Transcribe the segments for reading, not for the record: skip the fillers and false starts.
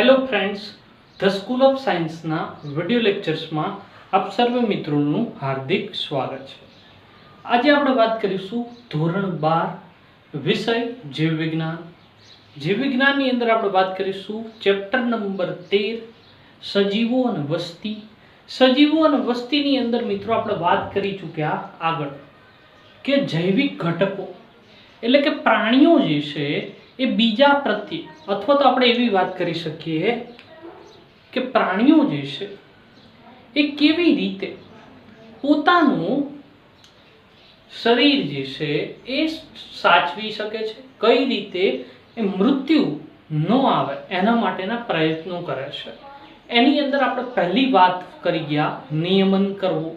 Hello friends, the school of સાયન્સના video લેક્ચર્સમાં આપ સર્વે મિત્રોનું હાર્દિક સ્વાગત છે. આજે આપણે વાત કરીશું ધોરણ 12 વિષય જીવ વિજ્ઞાન. જીવ વિજ્ઞાનની અંદર આપણે વાત કરીશું ચેપ્ટર નંબર 13 સજીવો અને વસ્તી. સજીવો અને વસ્તીની અંદર મિત્રો આપણે વાત કરી ચૂક્યા આગળ કે જૈવિક ઘટકો એટલે કે પ્રાણીઓ જે છે એ બીજા પ્રત્યે અથવા તો આપણે એવી વાત કરી શકીએ કે પ્રાણીઓ જે છે એ કેવી રીતે પોતાનું શરીર જે છે એ સાચવી શકે છે, કઈ રીતે એ મૃત્યુ ન આવે એના માટેના પ્રયત્નો કરે છે. એની અંદર આપણે પહેલી વાત કરી ગયા નિયમન કરવું.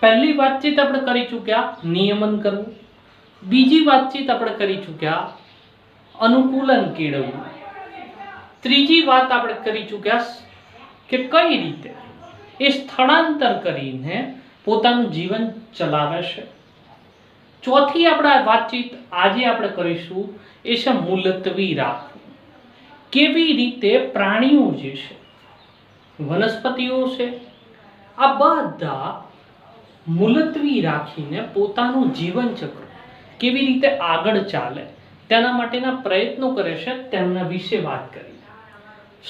પહેલી વાતચીત આપણે કરી ચૂક્યા નિયમન કરવું. બીજી વાતચીત આપણે કરી ચૂક્યા અનુકૂલન કેળવવું. ત્રીજી વાત આપણે કરી ચૂક્યા કે કઈ રીતે એ સ્થળાંતર કરીને પોતાનું જીવન ચલાવે છે. ચોથી આપણે વાતચીત આજે આપણે કરીશું એ છે મુલતવી રાખવું. કેવી રીતે પ્રાણીઓ જે છે, વનસ્પતિઓ છે, આ બધા મુલતવી રાખીને પોતાનું જીવન ચક્ર કેવી રીતે આગળ ચાલે તેના માટેના પ્રયત્નો કરે છે તેમના વિશે વાત કરી.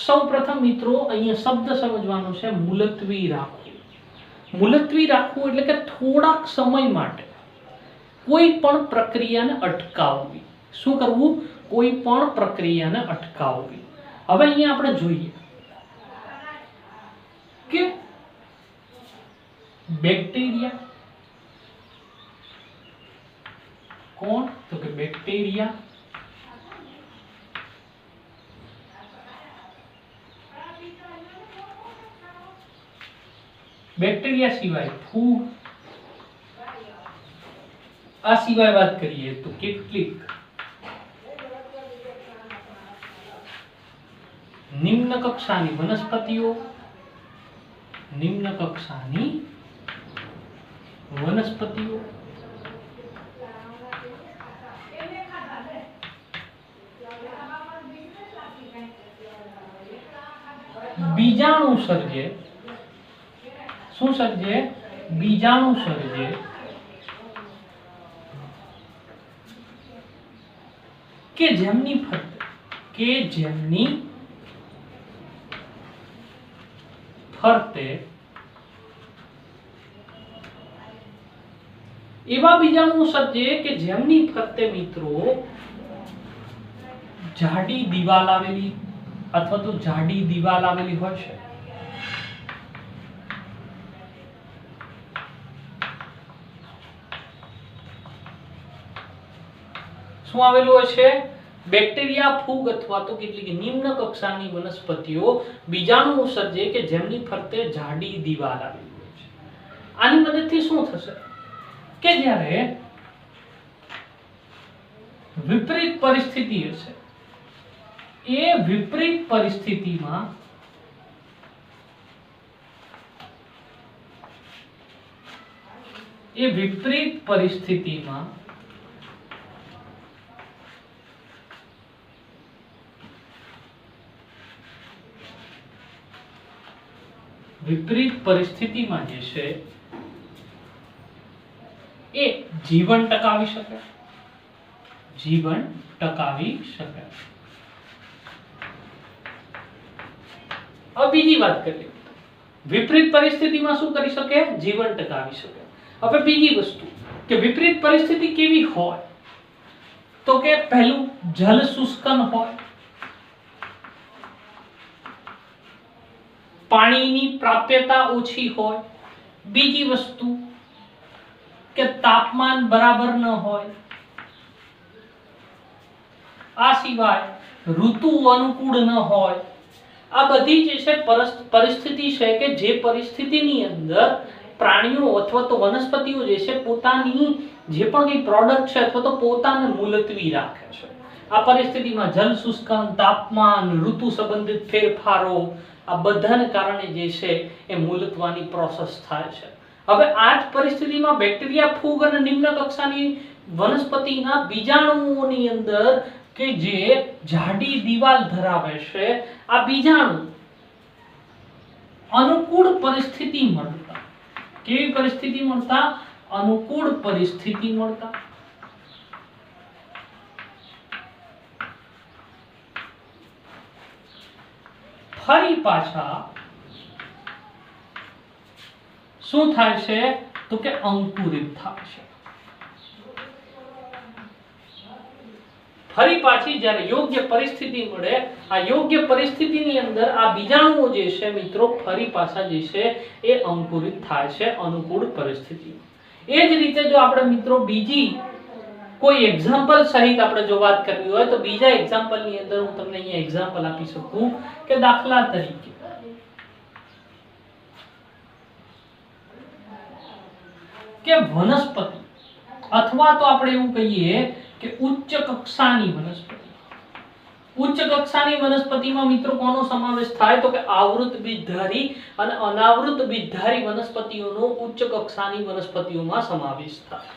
સૌ પ્રથમ મિત્રો અહીંયા શબ્દ સમજવાનો છે મુલતવી રાખવું. મુલતવી રાખવું એટલે કે થોડાક સમય માટે કોઈ પણ પ્રક્રિયાને અટકાવવી. શું કરવું? કોઈ પણ પ્રક્રિયાને અટકાવવી. હવે અહીંયા આપણે જોઈએ કે બેક્ટેરિયા કોણ? તો કે બેક્ટેરિયા સિવાય ફૂગ, આ સિવાય વાત કરીએ તો કેટલીક નિમ્ન કક્ષાની વનસ્પતિઓ, બીજાણુ સર્જે. શું સર્જે? બીજાણુ સર્જે કે જેમની ફરતે એવા બીજાણુ સર્જે કે જેમની ફરતે મિત્રો જાડી દીવાલ આવેલી અથવા તો જાડી દીવાલ આવેલી હોય છે. શું આવેલું હોય છે? બેક્ટેરિયા, ફૂગ અથવા તો કેટલીક નિમ્ન કક્ષાની વનસ્પતિઓ બીજાણુ સર્જે કે જેમની ફરતે જાડી દીવાલ આવેલી હોય છે. આની મદદથી શું થશે કે જ્યારે વિપરીત પરિસ્થિતિ હશે, એ વિપરીત પરિસ્થિતિમાં જે છે એ જીવન ટકાવી શકે. હવે બીજી વાત કરીએ. વિપરીત પરિસ્થિતિમાં શું કરી શકે? જીવન ટકાવી શકે. હવે બીજી વસ્તુ કે વિપરીત પરિસ્થિતિ કેવી હોય તો કે પહેલું જલ શુષ્કન હોય, પાણીની પ્રાપ્યતા ઓછી હોય, બીજી વસ્તુ કે તાપમાન બરાબર ન હોય, આ સિવાય ઋતુ અનુકૂળ ન હોય. આ બધી જે છે પરિસ્થિતિ છે કે જે પરિસ્થિતિની અંદર પ્રાણીઓ અથવા તો વનસ્પતિઓ જે છે પોતાની જે પણ કઈ પ્રોડક્ટ છે અથવા તો પોતાને મુલતવી રાખે છે. આ પરિસ્થિતિમાં જલ શુષ્કન, તાપમાન, ઋતુ સંબંધિત ફેરફારો, આ બધાને કારણે જે છે એ મુલતવાની પ્રોસેસ થાય છે. હવે આ જ પરિસ્થિતિમાં બેક્ટેરિયા, ફૂગ અને નિમ્ન કક્ષાની વનસ્પતિના બીજાણુઓની અંદર કે જે જાડી દિવાલ ધરાવે છે, આ બીજાણુ અનુકૂળ પરિસ્થિતિ મળતા, કેવી પરિસ્થિતિ મળતા? અનુકૂળ પરિસ્થિતિ મળતા ફરી પાછા શું થાય છે? તો કે અંકુરિત થાય છે. ફરી પાછી જ્યારે યોગ્ય પરિસ્થિતિ મળે, આ યોગ્ય પરિસ્થિતિની અંદર આ બીજાણુઓ જે છે મિત્રો ફરી પાછા જે છે એ અંકુરિત થાય છે અનુકૂળ પરિસ્થિતિ. એ જ રીતે જો આપણે મિત્રો બીજી કોઈ એક્ઝામ્પલ સહિત આપણે જો વાત કરવી હોય તો બીજા એક્ઝામ્પલ ની અંદર હું તમને અહીંયા એક્ઝામ્પલ આપી શકું કે દાખલા તરીકે કે વનસ્પતિ અથવા તો આપણે એવું કહીએ કે ઉચ્ચ કક્ષાની વનસ્પતિ. ઉચ્ચ કક્ષાની વનસ્પતિમાં મિત્રો કોનો સમાવેશ થાય? તો કે આવૃત બીજધારી અને અનાવૃત બીજધારી વનસ્પતિઓનો ઉચ્ચ કક્ષાની વનસ્પતિઓમાં સમાવેશ થાય.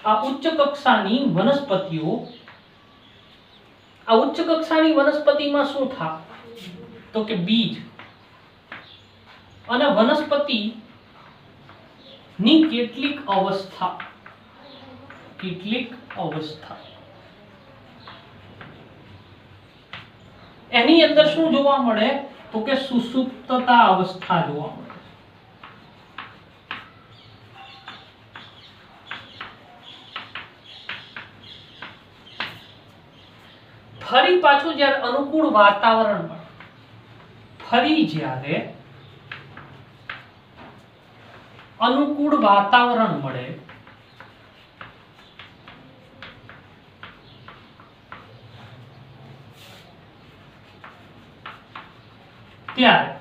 આ ઉચ્ચ કક્ષાની વનસ્પતિઓ, આ ઉચ્ચ કક્ષાની વનસ્પતિમાં શું થાય? તો કે બીજ અને વનસ્પતિ ની કેટલીક અવસ્થા એની અંદર શું જોવા મળે? તો કે સુષુપ્તતા અવસ્થા જોવા મળે. ફરી પાછું જ્યારે અનુકૂળ વાતાવરણ મળે, ફરી જ્યારે અનુકૂળ વાતાવરણ મળે ત્યારે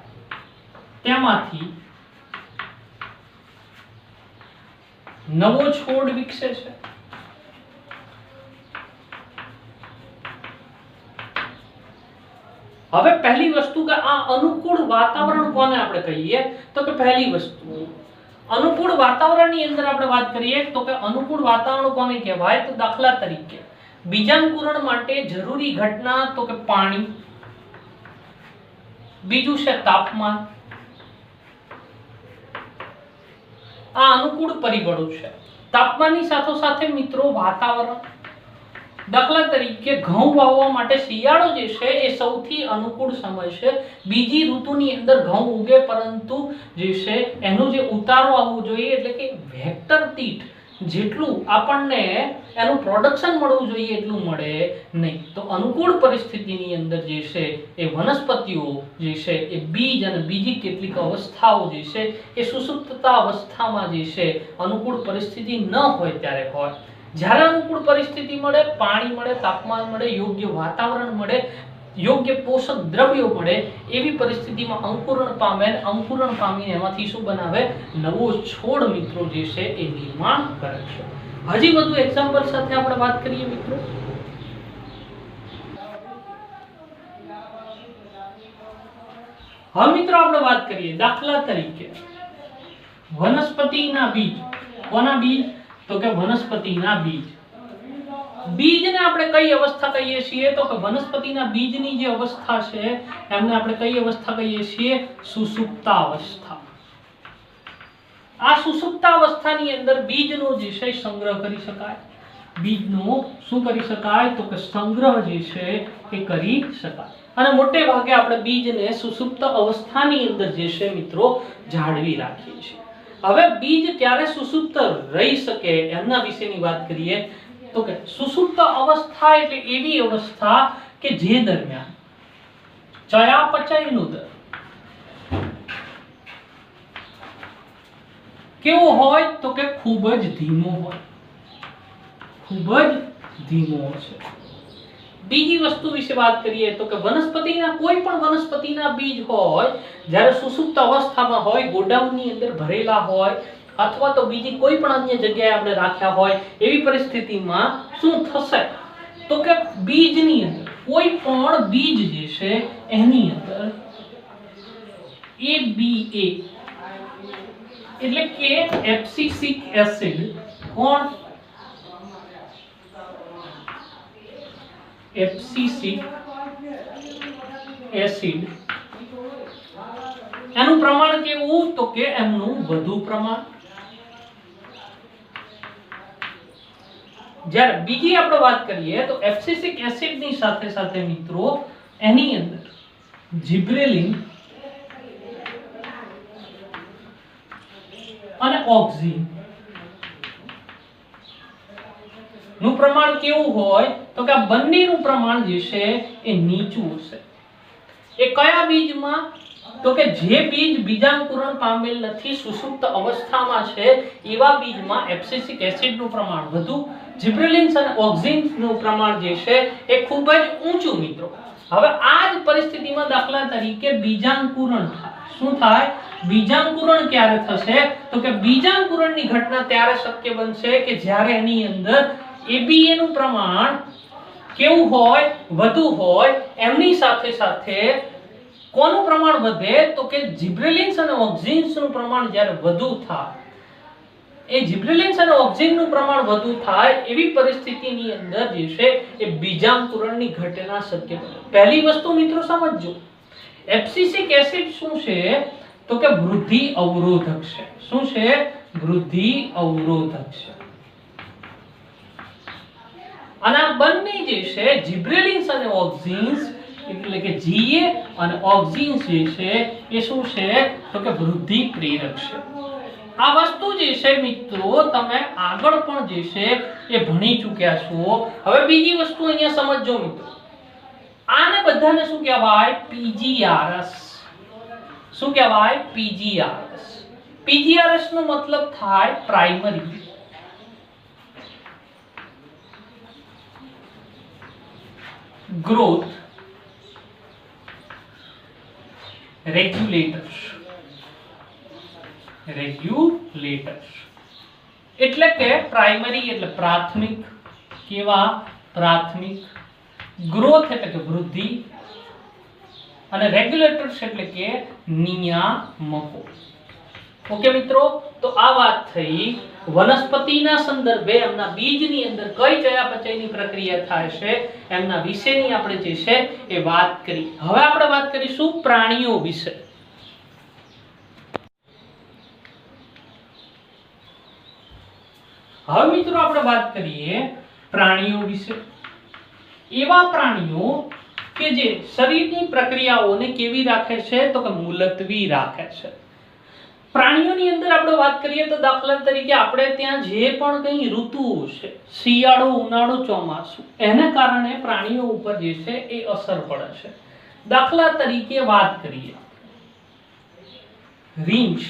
તેમાંથી નવો છોડ વિકસે છે. હવે પહેલી વસ્તુ કે આ અનુકૂળ વાતાવરણ કોને આપણે કહીએ? તો કે પહેલી વસ્તુ અનુકૂળ વાતાવરણની અંદર આપણે વાત કરીએ તો કે અનુકૂળ વાતાવરણ કોને કહેવાય? તો દાખલા તરીકે બીજાંકુરણ માટે જરૂરી ઘટના તો કે પાણી, બીજું છે તાપમાન. આ અનુકૂળ પરિબળો છે. તાપમાનની સાથોસાથે મિત્રો વાતાવરણ. દાખલા તરીકે ઘઉં વાવવા માટે શિયાળો જે છે એ સૌથી અનુકૂળ સમય છે. બીજી ઋતુની અંદર ઘઉં ઉગે પરંતુ જે છે એનો જે ઉતારો આવવો જોઈએ એટલે કે હેક્ટર દીઠ જેટલું આપણને એનું પ્રોડક્શન મળવું જોઈએ એટલું મળે નહીં. તો અનુકૂળ પરિસ્થિતિની અંદર જે છે એ વનસ્પતિઓ જે છે એ બીજ અને બીજી કેટલીક અવસ્થાઓ જે છે એ સુષુપ્તતા અવસ્થામાં જે છે અનુકૂળ પરિસ્થિતિ ન હોય ત્યારે હોય. જ્યારે અનુકૂળ પરિસ્થિતિ મળે, પાણી મળે, તાપમાન મળે, યોગ્ય વાતાવરણ મળે, યોગ્ય પોષક દ્રવ્યો મળે, એવી પરિસ્થિતિમાં અંકુરણ પામે. અંકુરણ પામીને એમાંથી શું બનાવે? નવો છોડ મિત્રો જે છે એ નિર્માણ કરે છે. હજી વધુ એક્ઝામ્પલ સાથે આપણે વાત કરીએ મિત્રો. હવે મિત્રો આપણે વાત કરીએ દાખલા તરીકે વનસ્પતિના બીજ. કોના બીજ? તો કે વનસ્પતિના બીજ. બીજને આપણે કઈ અવસ્થા કહીએ છીએ? તો કે વનસ્પતિના બીજની જે અવસ્થા છે એમને આપણે કઈ અવસ્થા કહીએ છીએ? સુષુપ્તા અવસ્થા. આ સુષુપ્તા અવસ્થાની અંદર બીજનો જે છે સંગ્રહ કરી શકાય. બીજનો શું કરી શકાય? તો કે સંગ્રહ જે છે એ કરી શકાય. અને મોટે ભાગે આપણે બીજને સુષુપ્ત અવસ્થાની અંદર જે છે મિત્રો જાળવી રાખીએ છીએ. હવે બીજ ક્યારે સુષુપ્ત રહી શકે એના વિશેની વાત કરીએ તો કે સુષુપ્ત અવસ્થા એટલે એવી અવસ્થા કે જે દરમિયાન ચયાપચયનો દર કેવો હોય? તો કે ખૂબ જ ધીમો હોય. ખૂબ જ ધીમો છે. બીજી વસ્તુ વિશે વાત કરીએ તો કે વનસ્પતિના કોઈ પણ વનસ્પતિના બીજ હોય જ્યારે સુષુપ્ત અવસ્થામાં હોય, ગોડાઉનની અંદર ભરેલા હોય અથવા તો બીજી કોઈ પણ અન્ય જગ્યાએ આપણે રાખ્યા હોય એવી પરિસ્થિતિમાં શું થશે? તો કે બીજની અંદર કોઈ પણ બીજ જે છે એની અંદર ABA એટલે કે એબ્સિસિક એસિડ કોણ એબ્સિસિક એસિડ એનું પ્રમાણ કેવું તો કે એમનું વધુ પ્રમાણ જ્યારે બીજી આપણે વાત કરીએ તો એબ્સિસિક એસિડ ની સાથે સાથે મિત્રો એની અંદર જીબ્રેલિન અને ઓક્સિન નું પ્રમાણ કેવું હોય તો કે આ બંનેનું પ્રમાણ જે છે એ નીચું હશે એ કયા બીજમાં તો કે જે બીજ બીજાંકુરણ પામેલ નથી સુષુપ્ત અવસ્થામાં છે એવા બીજમાં એબ્સિસિક એસિડનું પ્રમાણ વધુ જીબ્રેલિન્સ અને ઓક્સિનનું પ્રમાણ જે છે એ ખૂબ જ ઊંચું મિત્રો હવે આ જ પરિસ્થિતિમાં દાખલા તરીકે બીજાંકુરણ થાય શું થાય બીજાંકુરણ ક્યારે થશે તો કે બીજાંકુરણની ઘટના ત્યારે શક્ય બનશે કે જ્યારે એની અંદર ABA નું પ્રમાણ કેવું હોય વધુ હોય એમની સાથે સાથે કોનું પ્રમાણ વધે તો કે જીબ્રેલિન્સ અને ઓક્સિન્સ નું પ્રમાણ જ્યારે વધુ થાય એ જીબ્રેલિન્સ અને ઓક્સિન નું પ્રમાણ વધુ થાય એવી પરિસ્થિતિની અંદર જે છે એ બીજાંકુરણની ઘટના શક્ય બને પહેલી વસ્તુ મિત્રો સમજજો એબ્સિસિક એસિડ શું છે તો કે વૃદ્ધિ અવરોધક છે શું છે વૃદ્ધિ અવરોધક છે અને આ બંને જે છે જીબ્રેલિન્સ અને ઓક્સિન્સ એટલે કે GA અને ઓક્સિન્સ જે છે એ શું છે તો કે વૃદ્ધિ પ્રેરક છે આ વસ્તુ જે છે મિત્રો તમે આગળ પણ જે છે એ ભણી ચૂક્યા છો હવે બીજી વસ્તુ અહીંયા સમજજો મિત્રો આને બધાને શું કહેવાય PGRS શું કહેવાય PGRS નો મતલબ થાય પ્રાઇમરી growth regulators એટલે કે પ્રાઇમરી એટલે પ્રાથમિક કેવા પ્રાથમિક ગ્રોથ એટલે કે વૃદ્ધિ અને રેગ્યુલેટર્સ એટલે કે નિયામકો ઓકે મિત્રો તો આ વાત થઈ વનસ્પતિના સંદર્ભે એમના બીજની અંદર કઈ ચયાપચયની પ્રક્રિયા થાય છે એમના વિશેની આપણે જે છે એ વાત કરી હવે આપણે વાત કરીશું પ્રાણીઓ વિશે હવે મિત્રો આપણે વાત કરીએ પ્રાણીઓ વિશે એવા પ્રાણીઓ કે જે શરીરની પ્રક્રિયાઓને કેવી રાખે છે તો કે મુલતવી રાખે છે પ્રાણીઓની અંદર આપણે વાત કરીએ તો દાખલા તરીકે આપણે ત્યાં જે પણ કઈ ઋતુઓ છે શિયાળો ઉનાળો ચોમાસું એને કારણે પ્રાણીઓ ઉપર જે છે એ અસર પડે છે દાખલા તરીકે વાત કરીએ રીંછ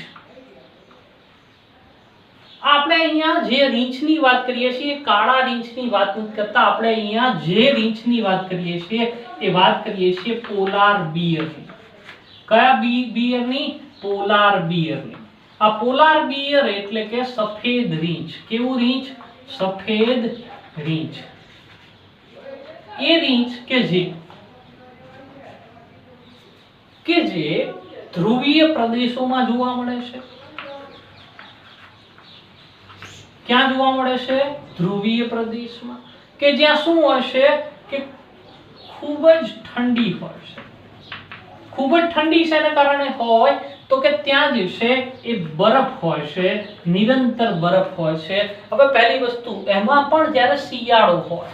આપણે અહીંયા જે રીંછની વાત કરીએ છીએ કાળા રીંછની વાત નથી કરતા આપણે અહીંયા જે રીંછની વાત કરીએ છીએ એ વાત કરીએ છીએ પોલાર બિયરની કયા બિયરની પોલાર બિયરની આ પોલાર બિયર એટલે કે સફેદ રીંછ કેવું રીંછ સફેદ રીંછ એ રીંછ કે જે ધ્રુવીય પ્રદેશોમાં જોવા મળે છે ક્યાં જોવા મળે છે ધ્રુવીય પ્રદેશમાં કે જ્યાં શું હશે કે ખૂબ જ ઠંડી હોય છે ખૂબ જ ઠંડી શેના કારણે હોય તો કે ત્યાં જે છે એ બરફ હોય છે નિરંતર બરફ હોય છે હવે પહેલી વસ્તુ એમાં પણ જ્યારે શિયાળો હોય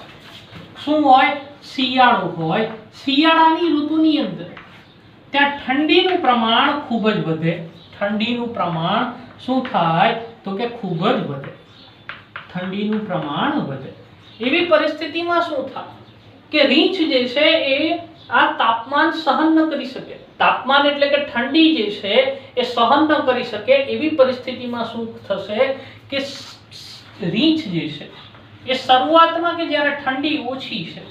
શું હોય શિયાળો હોય શિયાળાની ઋતુની અંદર ત્યાં ઠંડીનું પ્રમાણ ખૂબ જ વધે ઠંડીનું પ્રમાણ શું થાય તો કે ખૂબ જ વધે ઠંડીનું પ્રમાણ વધે એવી પરિસ્થિતિમાં શું થાય કે રીંછ જે છે એ આ તાપમાન સહન ન કરી શકે તાપમાન એટલે કે ઠંડી જે છે એ સહન ન કરી શકે એવી પરિસ્થિતિમાં શું થશે કે રીંછ જે છે એ શરૂઆતમાં કે જ્યારે ઠંડી ઓછી છે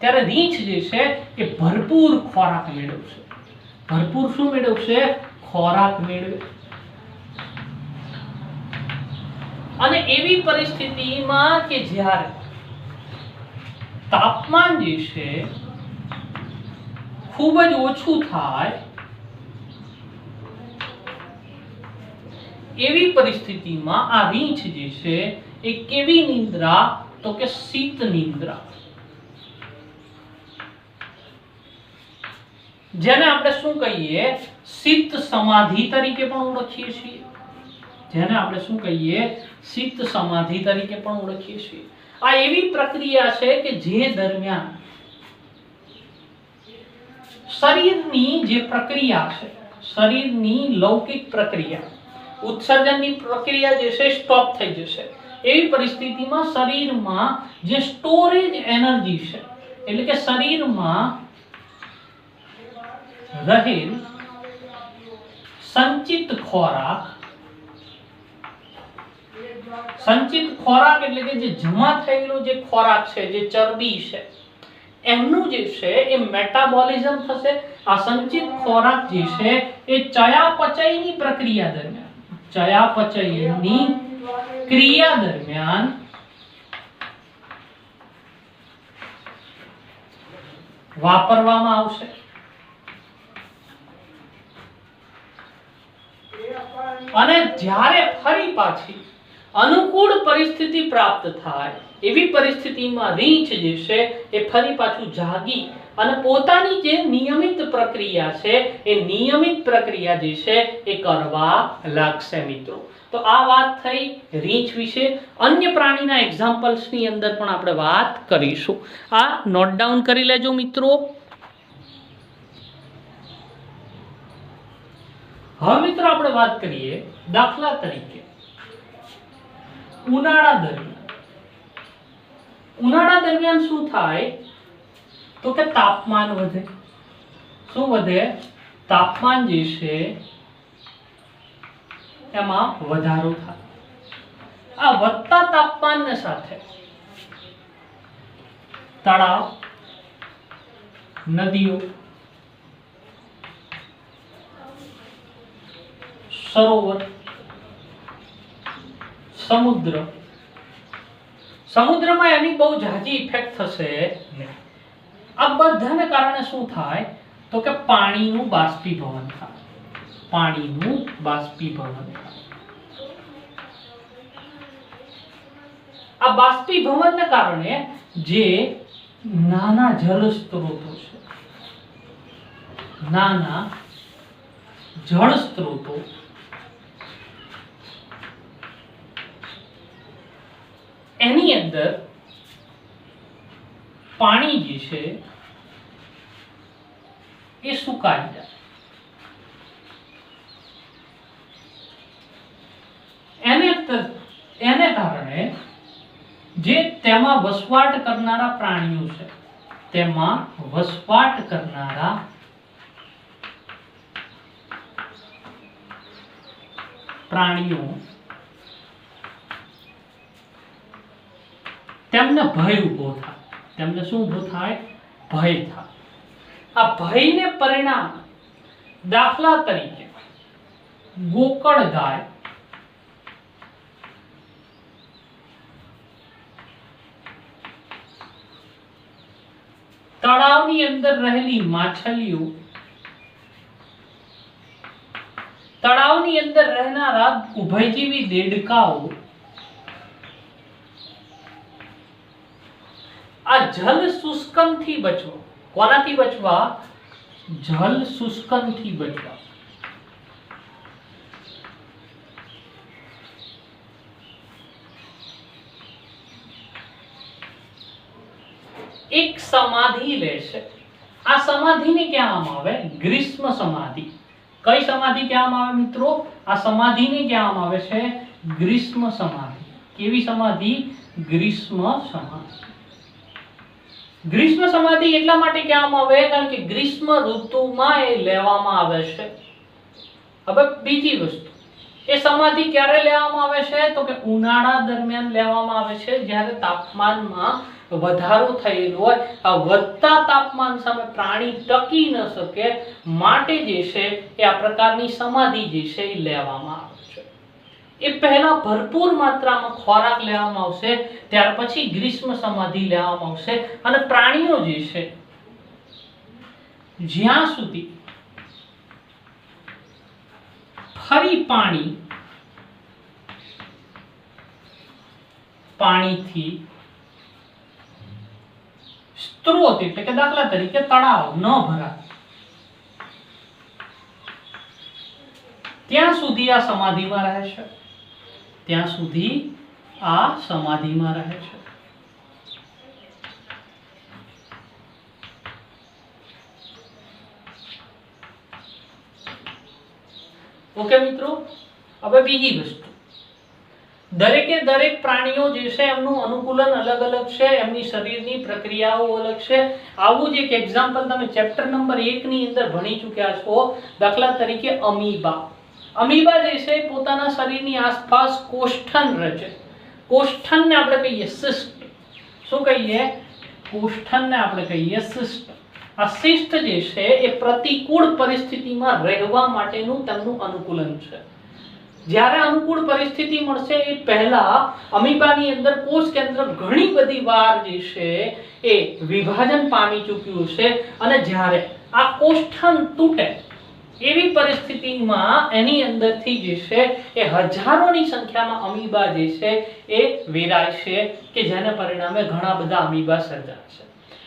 ત્યારે રીંછ જે છે એ ભરપૂર ખોરાક મેળવશે ભરપૂર શું મેળવશે ખોરાક મેળવે અને એવી પરિસ્થિતિમાં કે જ્યારે તાપમાન જે છે ખૂબ જ ઓછું થાય એવી પરિસ્થિતિમાં આ રીંછ જે છે એ કેવી નિંદ્રા, તો કે શીત નિંદ્રા, જેને આપણે શું કહીએ, શીત સમાધિ તરીકે પણ ઓળખીએ છીએ, જેને આપણે શું કહીએ, શીત સમાધિ તરીકે પણ ઓળખીએ છીએ। આ એવી પ્રક્રિયા છે કે જે દરમિયાન શરીરની જે પ્રક્રિયા છે, શરીરની લૌકિક પ્રક્રિયા, ઉત્સર્જનની પ્રક્રિયા જે છે સ્ટોપ થઈ જશે। એવી પરિસ્થિતિમાં શરીરમાં જે સ્ટોરેજ એનર્જી છે, એટલે કે શરીરમાં રહેલ સંચિત ખોરાક, સંચિત ખોરાક એટલે કે જે જમા થયેલો જે ખોરાક છે, જે ચરબી છે, એમનું જે છે એ મેટાબોલિઝમ થશે। આ સંચિત ખોરાક જે છે એ ચયાપચયની પ્રક્રિયા દરમિયાન, ચયાપચયની ક્રિયા દરમિયાન વાપરવામાં આવશે। અને જ્યારે ફરી પાછી અનુકૂળ પરિસ્થિતિ પ્રાપ્ત થાય, એવી પરિસ્થિતિમાં રીંછ જે છે એ ફરી પાછું જાગી અને પોતાની જે નિયમિત પ્રક્રિયા છે, એ નિયમિત પ્રક્રિયા જે છે એ કરવા લાગશે મિત્રો। તો આ વાત થઈ રીંછ વિશે। અન્ય પ્રાણીના એક્ઝામ્પલ્સની અંદર પણ આપણે વાત કરીશું। આ નોટ ડાઉન કરી લેજો મિત્રો। હવે મિત્રો આપણે વાત કરીએ દાખલા તરીકે ઉનાળા દરમિયાન। ઉનાળા દરમિયાન શું થાય, તો કે તાપમાન વધે। શું વધે? તાપમાન જે છે એમાં વધારો થાય। આ વધતા તાપમાનને સાથે તળાવ, નદીઓ, સરોવર, સમુદ્ર, સમુદ્રમાં એની બહુ ઝાઝી ઇફેક્ટ થશે નહીં। આ બધાને કારણે શું થાય, તો કે પાણીનું બાષ્પીભવન થાય, પાણીનું બાષ્પીભવન થાય। આ બાષ્પીભવનને કારણે જે નાના જળ સ્ત્રોતો છે, નાના જળ સ્ત્રોતો એની અંદર પાણી જે છે એ સુકાઈ જાય। એને કારણે જે તેમાં વસવાટ કરનારા પ્રાણીઓ છે, તેમાં વસવાટ કરનારા પ્રાણીઓ તેમને ભય ઉભો થાય। તેમને શું ઉભો થાય? ભય થાય। આ ભયને પરિણામ દાખલા તરીકે ગોકળ ગાય, તળાવની અંદર રહેલી માછલીઓ, તળાવની અંદર રહેનારા ઉભયજીવી દેડકાઓ, આ જલ શુષ્કનથી બચવા, કોનાથી બચવા? જલ શુષ્કનથી બચવા। એક સમાધિ લેશે। આ સમાધિને કહેવામાં આવે ગ્રીષ્મ સમાધિ। કઈ સમાધિ કહેવામાં આવે મિત્રો? આ સમાધિને કહેવામાં આવે છે ગ્રીષ્મ સમાધિ। કેવી સમાધિ? ગ્રીષ્મ સમાધિ। ગ્રીષ્મ સમાધિ એટલા માટે કહેવામાં આવે કારણ કે ગ્રીષ્મ ઋતુમાં એ લેવામાં આવે છે। હવે બીજી વસ્તુ, એ સમાધિ ક્યારે લેવામાં આવે છે? તો કે ઉનાળા દરમિયાન લેવામાં આવે છે, જ્યારે તાપમાનમાં વધારો થયેલો હોય। આ વધતા તાપમાન સામે પ્રાણી ટકી ન શકે માટે જે છે એ આ પ્રકારની સમાધિ જે છે એ લેવામાં આવે છે। એ પહેલા ભરપૂર માત્રામાં ખોરાક લેવામાં આવશે, ત્યાર પછી ગ્રીષ્મ સમાધિ લેવામાં આવશે। અને પ્રાણીઓ જે છે જ્યાં સુધી ફરી પાણી પાણીથી સ્ત્રોત એટલે કે દાખલા તરીકે તળાવ ન ભરાય ત્યાં સુધી આ સમાધિમાં રહે છે, ત્યાં સુધી આ સમાધિમાં રહે છે. ઓકે મિત્રો, હવે બીજી વસ્તુ, દરેકે દરેક પ્રાણીઓ જે છે એમનું અનુકૂલન અલગ અલગ છે, એમની શરીરની પ્રક્રિયાઓ અલગ છે. આવું જ એક એક્ઝામ્પલ તમે ચેપ્ટર નંબર 1 ની અંદર ભણી ચૂક્યા છો. દાખલા તરીકે અમીબા. અમીબા જે છે પોતાના શરીરની આસપાસ કોષ્ઠન રચે. કોષ્ઠનને આપણે કહીએ સિસ્ટ. શું કહીએ? કોષ્ઠનને આપણે કહીએ સિસ્ટ. આ સિસ્ટ જે છે એ પ્રતિકૂળ પરિસ્થિતિમાં રહેવા માટેનું તેમનું અનુકૂલન છે. જ્યારે અનુકૂળ પરિસ્થિતિ મળશે એ પહેલા અમીબાની અંદર કોષ કેન્દ્ર ઘણી બધી વાર જે છે એ વિભાજન પામી ચૂક્યું છે, અને જ્યારે આ કોષ્ઠન તૂટે એવી પરિસ્થિતિમાં એની અંદરથી જે છે એ હજારોની સંખ્યામાં અમીબા જે છે એ વેરાય છે, કે જેને પરિણામે ઘણા બધા અમીબા સર્જાય છે.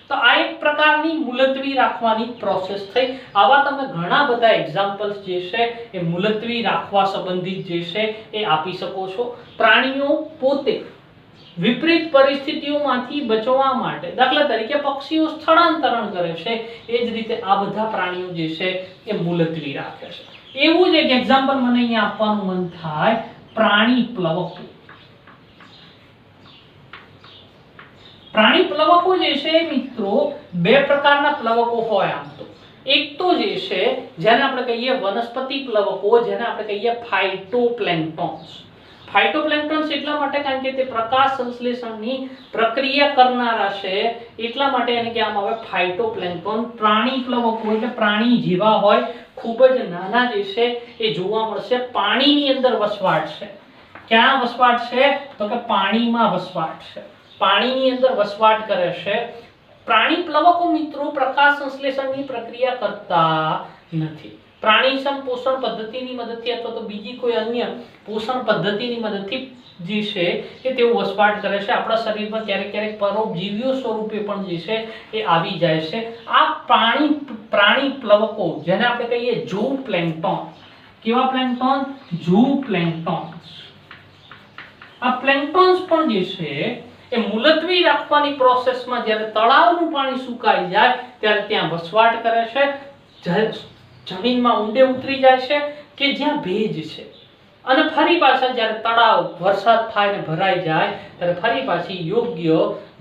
તો આ એક પ્રકારની મુલતવી રાખવાની પ્રોસેસ થઈ. આવા તમે ઘણા બધા એક્ઝામ્પલ્સ જે છે એ મુલતવી રાખવા સંબંધિત જે છે એ આપી શકો છો. પ્રાણીઓ પોતે વિપરીત પરિસ્થિતિઓમાંથી બચવા માટે, દાખલા તરીકે પક્ષીઓ સ્થળાંતરણ કરે છે, એ જ રીતે આ બધા પ્રાણીઓ જે છે એ મુલતવી રાખે છે. એવું જ એક એક્ઝામ્પલ મને અહીંયા આપવાનું મન થાય, પ્રાણી પ્લવકો. પ્રાણી પ્લવકો જે છે મિત્રો, બે પ્રકારના પ્લવકો હોય આમ તો. એક તો જે છે જેને આપણે કહીએ વનસ્પતિ પ્લવકો, જેને આપણે કહીએ ફાઇટોપ્લેન્ક્ટોન્સ. ફાઇટોપ્લેન્ક્ટોન્સ એટલા માટે કારણ કે તે પ્રકાશ સંશ્લેષણની પ્રક્રિયા કરનારા છે, એટલા માટે એને કહેવામાં આવે ફાઇટોપ્લેન્ક્ટોન. પ્રાણી પ્લવકો એટલે પ્રાણી જેવા હોય, ખૂબ જ નાના જે છે એ જોવા મળશે, પાણીની અંદર વસવાટ છે. ક્યાં વસવાટ છે? તો કે પાણીમાં વસવાટ છે, પાણીની અંદર વસવાટ કરે છે. પ્રાણી પ્લવકો મિત્રો પ્રકાશ સંશ્લેષણની પ્રક્રિયા કરતા નથી. પ્રાણીસમ પોષણ પદ્ધતિની મદદથી અથવા તો બીજી કોઈ અન્ય પોષણ પદ્ધતિની મદદથી જે છે એ તેઓ વસવાટ કરે છે. આપણા શરીરમાં ક્યારેક ક્યારેક પરોપજીવીઓ સ્વરૂપે પણ જે છે એ આવી જાય છે. આ પ્રાણી પ્લવકો જેને આપણે કહીએ ઝૂપ્લેન્ક્ટોન. કેવા પ્લેન્ક્ટોન? ઝૂપ્લેન્ક્ટોન્સ. આ પ્લેન્ક્ટોન્સ પણ જે છે એ મુલતવી રાખવાની પ્રોસેસમાં જ્યારે તળાવનું પાણી સુકાઈ જાય ત્યારે ત્યાં વસવાટ કરે છે, જમીનમાં ઊંડે ઉતરી જાય છે કે જ્યાં ભેજ છે, અને ફરી પાછા જ્યારે તળાવ વરસાદ થાય ને ભરાઈ જાય ત્યારે ફરી પાછી યોગ્ય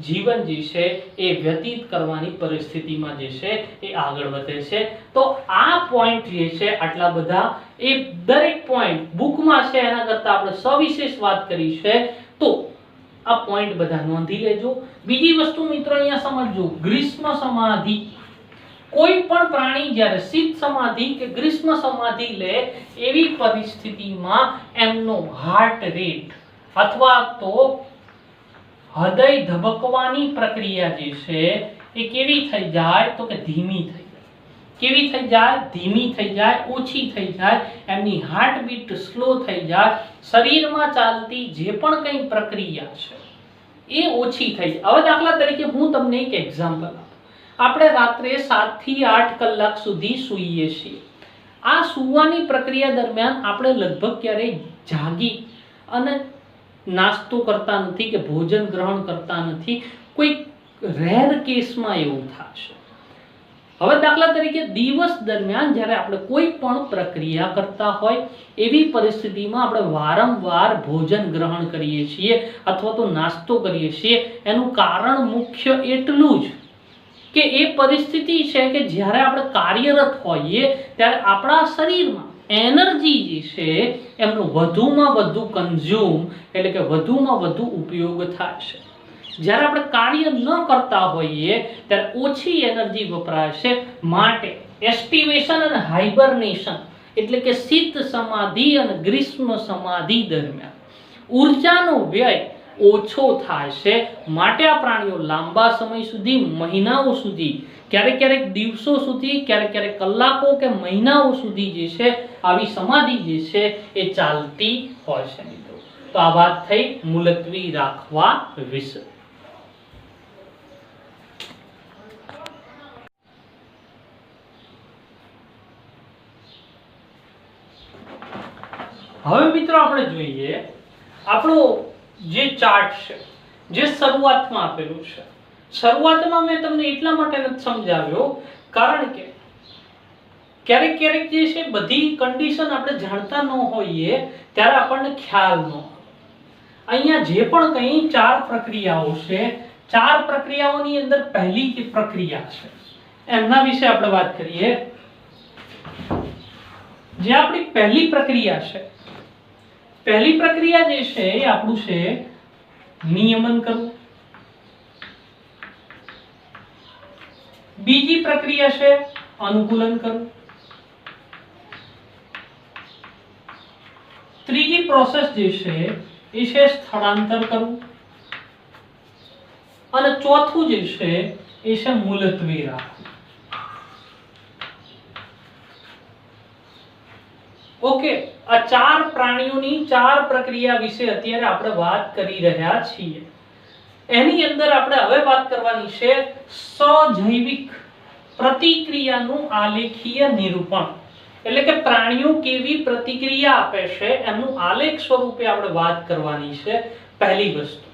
જીવન જે છે એ વ્યતીત કરવાની પરિસ્થિતિમાં જે છે એ આગળ વધે છે. તો આ પોઈન્ટ જે છે આટલા બધા, એ દરેક પોઈન્ટ બુકમાં છે એના કરતાં આપણે સવિશેષ વાત કરી છે, તો આ પોઈન્ટ બધા નોંધી લેજો. બીજી વસ્તુ મિત્રો અહીંયા સમજજો, ગ્રીષ્મ સમાધિ. કોઈ પણ પ્રાણી જ્યારે શીત સમાધિ કે ગ્રીષ્મ સમાધિ લે એવી પરિસ્થિતિમાં એમનો હાર્ટ રેટ અથવા તો હૃદય ધબકવાની પ્રક્રિયા જે છે એ કેવી થઈ જાય? તો કે ધીમી થઈ જાય. કેવી થઈ જાય? ધીમી થઈ જાય, ઓછી થઈ જાય. એમની હાર્ટબીટ સ્લો થઈ જાય. શરીરમાં ચાલતી જે પણ કંઈ પ્રક્રિયા છે એ ઓછી થઈ જાય. હવે દાખલા તરીકે હું તમને એક એક્ઝામ્પલ આપું. આપણે રાત્રે 7 થી 8 કલાક સુધી સૂઈએ છીએ. આ સૂવાની પ્રક્રિયા દરમિયાન આપણે લગભગ ક્યારેય જાગી અને નાસ્તો કરતા નથી કે ભોજન ગ્રહણ કરતા નથી. કોઈ રેર કેસમાં એવું થશે. હવે દાખલા તરીકે દિવસ દરમિયાન જ્યારે આપણે કોઈ પણ પ્રક્રિયા કરતા હોય એવી પરિસ્થિતિમાં આપણે વારંવાર ભોજન ગ્રહણ કરીએ છીએ અથવા તો નાસ્તો કરીએ છીએ. એનું કારણ મુખ્ય એટલું જ કે એ પરિસ્થિતિ છે કે જ્યારે આપણે કાર્યરત હોઈએ ત્યારે આપણા શરીરમાં એનર્જી જે છે એમનો વધુમાં વધુ કન્ઝ્યુમ એટલે કે વધુમાં વધુ ઉપયોગ થાય છે. જ્યારે આપણે કાર્ય ન કરતા હોઈએ ત્યારે ઓછી એનર્જી વપરાય છે. માટે એસ્ટિવેશન અને હાઇબરનેશન એટલે કે શીત સમાધિ અને ગ્રીષ્મ સમાધિ દરમિયાન ઊર્જાનો વ્યય ઓછો થાય છે. માટે આ પ્રાણીઓ લાંબા સમય સુધી, મહિનાઓ સુધી, ક્યારેક ક્યારેક દિવસો સુધી, ક્યારેક ક્યારેક કલાકો કે મહિનાઓ સુધી જે છે આવી સમાધિ જે છે એ ચાલતી હોય છે મિત્રો. તો આ વાત થઈ મુલતવી રાખવા વિશે. હવે મિત્રો આપણે જોઈએ આપણો જે ચાર્ટ છે જે શરૂઆતમાં આપેલું છે. શરૂઆતમાં મેં તમને એટલા માટે નથી સમજાવ્યો કારણ કે ક્યારેક ક્યારેક જે છે બધી કન્ડિશન આપણે જાણતા ન હોઈએ ત્યારે આપણને ખ્યાલ ન આવે. અહીંયા જે પણ કંઈ 4 પ્રક્રિયાઓ છે, 4 પ્રક્રિયાઓની અંદર પહેલી જે પ્રક્રિયા છે એમના વિશે આપણે વાત કરીએ. જે આપણી પહેલી પ્રક્રિયા છે, પહેલી પ્રક્રિયા જે છે એ આપણું છે નિયમન કરવું. બીજી પ્રક્રિયા છે અનુકૂલન કરવું. ત્રીજી પ્રોસેસ જે છે એ છે સ્થળાંતર કરવું. અને ચોથું જે છે એ છે મુલતવી રાખવું. ઓકે, આ 4 પ્રાણીઓની 4 પ્રક્રિયા વિશે અત્યારે આપણે વાત કરી રહ્યા છીએ. એની અંદર આપણે હવે વાત કરવાની છે સજૈવિક પ્રતિક્રિયાનું આલેખીય નિરૂપણ. એટલે કે પ્રાણીઓ કેવી પ્રતિક્રિયા આપે છે એનું આલેખ સ્વરૂપે આપણે વાત કરવાની છે. પહેલી વસ્તુ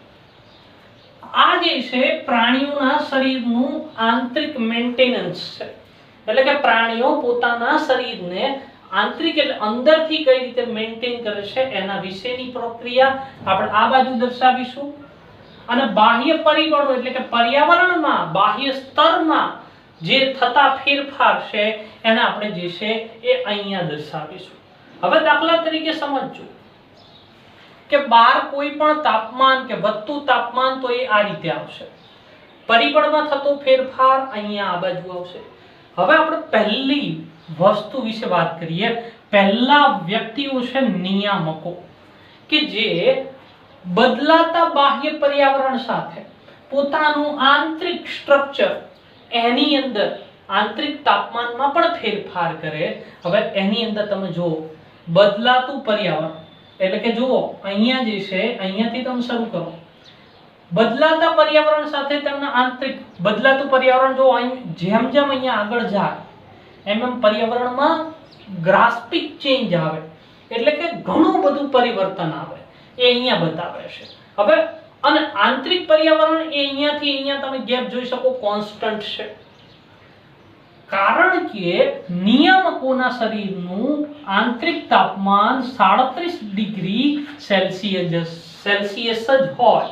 આ જે છે પ્રાણીઓના શરીરનું આંતરિક મેન્ટેનન્સ છે. એટલે કે પ્રાણીઓ પોતાના શરીરને આંતરિક એટલે અંદરથી કઈ રીતે મેન્ટેન કરે છે એના વિશેની પ્રક્રિયા આપણે આ બાજુ દર્શાવીશું. અને બાહ્ય પરિબળો એટલે કે પર્યાવરણમાં બાહ્ય સ્તરમાં જે થતા ફેરફાર છે એને આપણે જે છે એ અહીંયા દર્શાવીશું. હવે દાખલા તરીકે સમજજો કે બહાર કોઈ પણ તાપમાન કે વધતું તાપમાન તો એ આ રીતે આવશે. પરિબળમાં થતો ફેરફાર અહીંયા આ બાજુ આવશે. હવે આપણે પહેલી વસ્તુ વિશે વાત કરીએ. પહેલા વ્યક્તિઓ છે નિયામકો કે જે બદલાતા બાહ્ય પર્યાવરણ સાથે પોતાનું આંતરિક સ્ટ્રક્ચર એની અંદર આંતરિક તાપમાનમાં પણ ફેરફાર કરે. હવે એની અંદર તમે જુઓ બદલાતું પર્યાવરણ એટલે કે જુઓ અહીંયા જે છે અહીંયાથી તમે શરૂ કરો. બદલાતા પર્યાવરણ સાથે તેમના આંતરિક બદલાતું પર્યાવરણ જો જેમ જેમ અહીંયા આગળ જાય એમ એમ પર્યાવરણમાં ગ્રાસ્પિક ચેન્જ આવે એટલે કે ઘણું બધું પરિવર્તન આવે એ અહીંયા બતાવે છે. હવે અને આંતરિક પર્યાવરણ એ અહીંયાથી અહીંયા તમે ગેપ જોઈ શકો કોન્સ્ટન્ટ છે. કારણ કે નિયામકોના શરીરનું આંતરિક તાપમાન 37 ડિગ્રી સેલ્સિયસ જ હોય.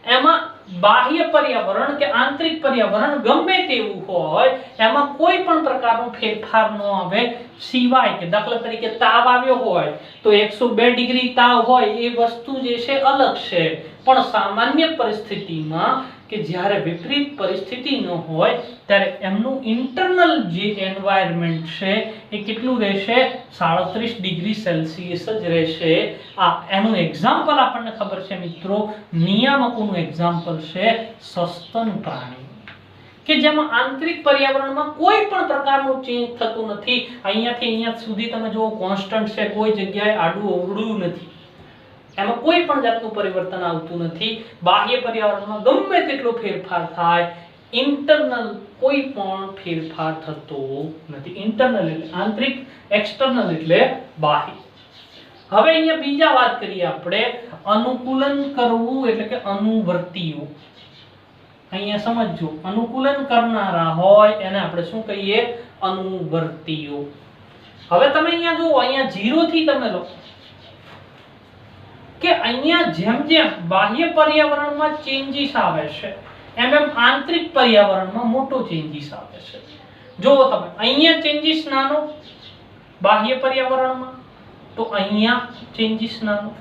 એમાં બાહ્ય પર્યાવરણ કે આંતરિક પર્યાવરણ ગમે તેવું હોય એમાં કોઈ પણ પ્રકારનો ફેરફાર ન આવે સિવાય કે દાખલા તરીકે તાવ આવ્યો હોય તો 102 ડિગ્રી તાવ હોય એ વસ્તુ જે છે અલગ છે. પણ સામાન્ય પરિસ્થિતિમાં કે જ્યારે વિપરીત પરિસ્થિતિ ન હોય ત્યારે એમનું ઇન્ટરનલ જે એન્વાયરમેન્ટ છે એ કેટલું રહેશે 37 ડિગ્રી સેલ્સિયસ જ રહેશે. આ એનું એક્ઝામ્પલ આપણને ખબર છે મિત્રો નિયામકોનું એક્ઝામ્પલ છે સસ્તન પ્રાણી કે જેમાં આંતરિક પર્યાવરણમાં કોઈ પણ પ્રકારનું ચેન્જ થતું નથી. અહીંયાથી અહીંયા સુધી તમે જુઓ કોન્સ્ટન્ટ છે, કોઈ જગ્યાએ આડું અવળું નથી. એમાં કોઈ પણ જાતનું પરિવર્તન આવતું નથી. બાહ્ય પર્યાવરણમાં ગમે તેટલો ફેરફાર થાય ઇન્ટરનલ કોઈ પણ ફેરફાર થતો નથી. ઇન્ટરનલ એટલે આંતરિક, એક્સટર્નલ એટલે બાહ્ય. હવે અહીંયા બીજા વાત કરીએ આપણે અનુકૂલન કરવું એટલે કે અનુવર્તીઓ. અહીંયા સમજજો અનુકૂલન કરનારા હોય એને આપણે શું કહીએ અનુવર્તીઓ. હવે તમે અહીંયા જુઓ અહીંયા 0 થી તમે લો કે અહીંયા જેમ જેમ બાહ્ય પર્યાવરણમાં ચેન્જીસ આવે છે એમ એમ આંતરિક પર્યાવરણમાં મોટો ચેન્જીસ આવે છે. જો તમે અહીંયા ચેન્જીસ નાનો બાહ્ય પર્યાવરણમાં તો અહીંયા ચેન્જીસ નાનો.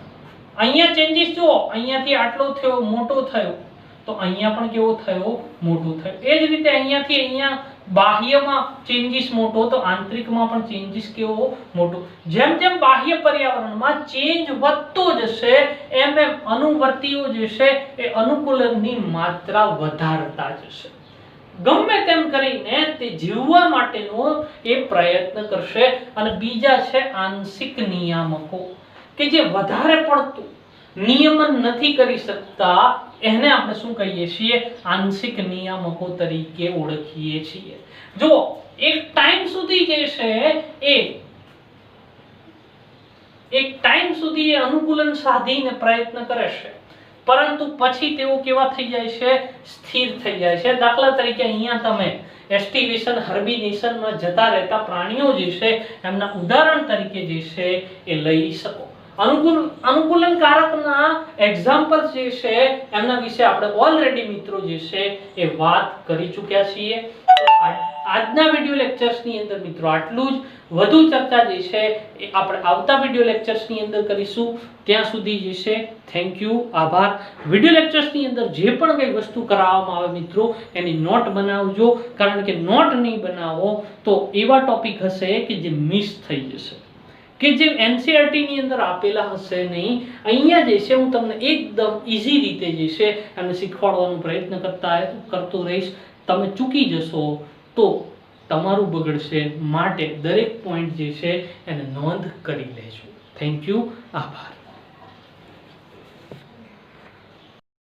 અહીંયા ચેન્જીસ જુઓ અહીંયાથી આટલો થયો મોટો થયો તો અહીંયા પણ કેવો થયો મોટો થયો. એ જ રીતે અહીંયાથી અહીંયા બાહ્યમાં ચેન્જીસ મોટો તો આંતરિકમાં પણ ચેન્જીસ કેવો મોટો. જેમ જેમ બાહ્ય પર્યાવરણમાં ચેન્જ વધતો જશે એમ એમ અનુવર્તીઓ જે છે એ અનુકૂલનની માત્રા વધારતા જશે. ગમે તેમ કરીને તે જીવવા માટેનો એ પ્રયત્ન કરશે. અને બીજા છે આંશિક નિયામકો કે જે વધારે પડતું નિયમન નથી કરી શકતા એને આપણે શું કહીએ છીએ? આંશિક નિયામકો તરીકે ઓળખીએ છીએ. જો એક ટાઈમ સુધી જે છે એ અનુકૂલન સાધીને પ્રયત્ન કરે છે, પરંતુ પછી તેઓ કેવા થઈ જાય છે? સ્થિર થઈ જાય છે. દાખલા તરીકે અહીંયા તમે એસ્ટિવેશન હર્બિનેશનમાં જતા રહેતા પ્રાણીઓ જે છે એમના ઉદાહરણ તરીકે જે છે એ લઈ શકો. અનુકૂલનકારકના એક્ઝામ્પલ જે છે એમના વિશે આપણે ઓલરેડી મિત્રો જે છે એ વાત કરી ચૂક્યા છીએ. આજના વિડિયો લેક્ચર્સની અંદર મિત્રો આટલું જ. વધુ ચર્ચા જે છે એ આપણે આવતા વિડિયો લેક્ચર્સની અંદર કરીશું. ત્યાં સુધી જે છે થેન્ક યુ, આભાર. વિડિયો લેક્ચર્સની અંદર જે પણ કઈ વસ્તુ કરાવવામાં આવે મિત્રો એની નોટ બનાવજો, કારણ કે નોટ નહીં બનાવો તો એવા ટોપિક હશે કે જે મિસ થઈ જશે, કે જે NCERT ની અંદર આપેલા હશે નહીં. અહીંયા જે છે હું તમને એકદમ ઈઝી રીતે જે છે એમને શીખવાડવાનો પ્રયત્ન કરતો રહીશ. તમે ચૂકી જશો તો તમારું બગડશે, માટે દરેક પોઈન્ટ જે છે એને નોંધ કરી લેજો. થેન્ક યુ, આભાર.